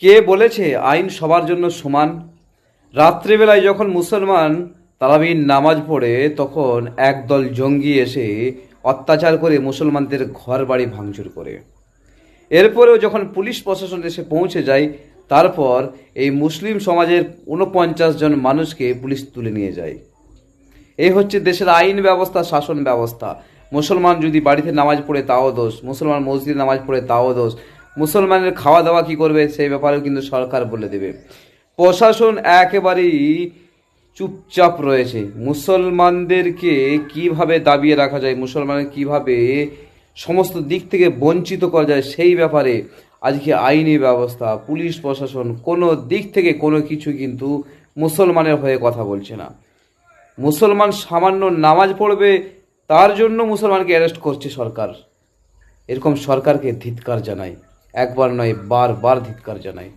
কে বলেছে আইন সবার জন্য সমান? রাত্রিবেলায় যখন মুসলমান তারাবির নামাজ পড়ে তখন একদল জঙ্গি এসে অত্যাচার করে মুসলমানদের ঘর বাড়ি ভাঙচুর করে। এরপরেও যখন পুলিশ প্রশাসন এসে পৌঁছে যায়, তারপর এই মুসলিম সমাজের 49 জন মানুষকে পুলিশ তুলে নিয়ে যায়। এই হচ্ছে দেশের আইন ব্যবস্থা, শাসন ব্যবস্থা। মুসলমান যদি বাড়িতে নামাজ পড়ে তাও দোষ, মুসলমান মসজিদে নামাজ পড়ে তাও দোষ, মুসলমানের খাওয়া দাওয়া কী করবে সেই ব্যাপারেও কিন্তু সরকার বলে দেবে। প্রশাসন একেবারেই চুপচাপ রয়েছে। মুসলমানদেরকে কিভাবে দাবিয়ে রাখা যায়, মুসলমানের কিভাবে সমস্ত দিক থেকে বঞ্চিত করা যায় সেই ব্যাপারে আজকে আইনি ব্যবস্থা, পুলিশ প্রশাসন কোনো দিক থেকে কোনো কিছু কিন্তু মুসলমানের হয়ে কথা বলছে না। মুসলমান সামান্য নামাজ পড়বে তার জন্য মুসলমানকে অ্যারেস্ট করছে সরকার। এরকম সরকারকে ধিক্কার জানাই, একবার নয় বারবার ধিক্কার জানাই।